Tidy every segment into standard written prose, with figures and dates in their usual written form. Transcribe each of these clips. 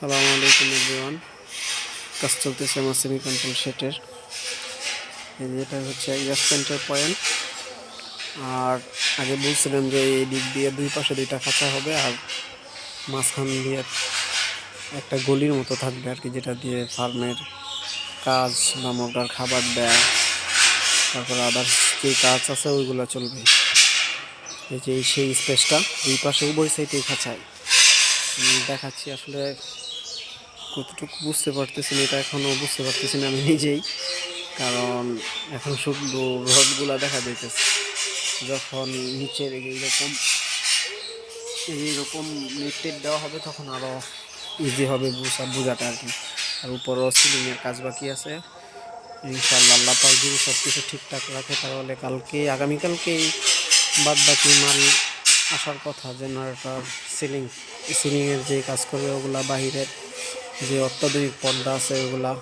সালামু আলাইকুম এভরিওয়ান। কাজ চলতেছে আমার সেমি কন্ট্রোল সেটের। এটা হচ্ছে অ্যাডজাস্টমেন্টের পয়েন্ট। আর আগে বলছিলাম যে এই দিক দিয়ে দুই পাশে দুইটা খাঁচা হবে আর মাঝখান দিয়ে একটা গলির মতো থাকবে আর কি, যেটা দিয়ে ফার্মের কাজ বা মুরগার খাবার দেয়া, তারপর আদার্স যে কাজ আছে ওইগুলো চলবে। এই যে সেই স্পেসটা দুই পাশে উভয় সাইডেই খাঁচায় দেখাচ্ছি। আসলে কতটুকু বুঝতে পারতেছি না, এটা এখনও বুঝতে পারতেছি না আমি নিজেই, কারণ এখন শুধু রডগুলা দেখা যাইতেছে। যখন নিচের এইরকম নেট দেওয়া হবে তখন আরও ইজি হবে বোঝাটা আর কি। আর উপরও সিলিংয়ের কাজ বাকি আছে। ইনশাআল্লাহ আল্লাহ পাক যদি সব কিছু ঠিকঠাক রাখে তাহলে আগামীকালকেই বাদ বাকি মাল আসার কথা। জেনারেটর, সিলিংয়ের যে কাজ করবে ওগুলা, বাহিরের যে অত্যাধুনিক পর্দা আছে ওগুলা,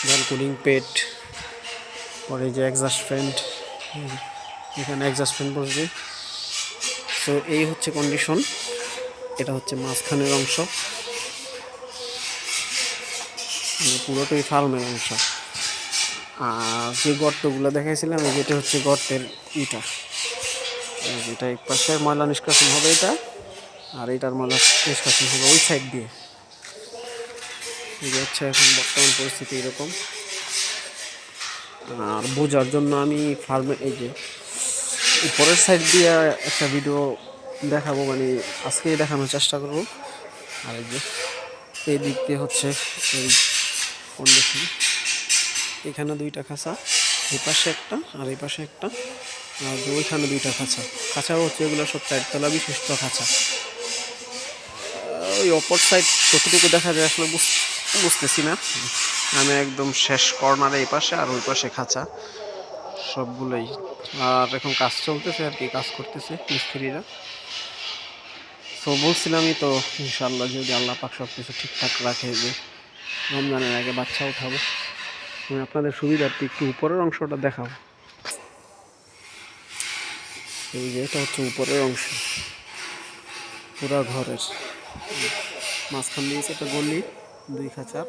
দেন কুলিং পেট, পরে যে এক্সস্ট ফ্যান, এখানে এক্সস্ট ফ্যান বসবে। তো এই হচ্ছে কন্ডিশন। এটা হচ্ছে মাঝখানের অংশ, পুরোটাই ফার্মের অংশ। আর যে গর্তগুলো দেখাইছিলাম যেটা হচ্ছে গর্তের ইটা, যেটা এক পাশে ময়লা নিষ্কাশন হবে এটা, আর এটার ময়লা নিষ্কাশন হবে ওই সাইড দিয়ে। এই যে হচ্ছে এখন বর্তমান পরিস্থিতি এরকম। আর বোঝার জন্য আমি এই যে উপরের সাইড দিয়ে একটা ভিডিও দেখাবো, মানে আজকেই দেখানোর চেষ্টা করব। আর এই যে এই দিক দিয়ে হচ্ছে এই কন্ডিশন, এখানে দুইটা খাঁচা, এই পাশে একটা আর এই পাশে একটা, আর ওইখানে দুইটা খাঁচা হচ্ছে এগুলো সব চারতলা বিশিষ্ট খাঁচা। ওই অপর সাইড কতটুকু দেখা যায় আসলে বুঝতেছি না। আমি একদম শেষ কর্নারে এই পাশে আর ওই পাশে খাঁচা সবগুলোই। আর এখন কাজ চলতেছে আর কি, কাজ করতেছে মিস্ত্রিরা। তো বলছিলামই তো, ইনশাআল্লাহ যদি আল্লাহ পাক সব কিছু ঠিকঠাক রাখে যে রমজানের আগে বাচ্চা উঠাবো। আমি আপনাদের সুবিধার্থে একটু উপরের অংশটা দেখাবো। এই যে এটা হচ্ছে উপরের অংশ পুরা ঘরের, মাঝখান দিয়েছে একটা গলি, দুই খাঁচার।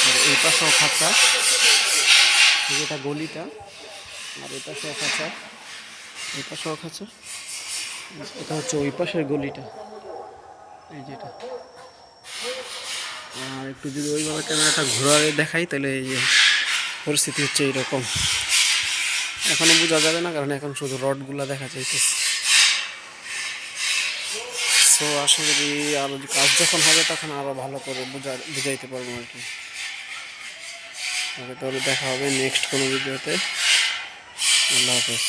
আর এই পাশেও খাঁচা, যেটা গলিটা, আর এই পাশেও খাঁচা, এই পাশেও খাঁচা। এটা হচ্ছে ওই পাশের গলিটা, এই যেটা। আর একটু যদি ওইভাবে ক্যামেরাটা ঘোরারে দেখাই তাহলে এই যে পরিস্থিতি হচ্ছে এইরকম। এখনও বোঝা যাবে না কারণ এখন শুধু রডগুলা দেখা যাইতেছে। সো আসলে যদি আরও কাজ যখন হবে তখন আরও ভালো করে বুঝাইতে পারবো আর কি। তাহলে দেখা হবে নেক্সট কোনো ভিডিওতে। আল্লাহ হাফেজ।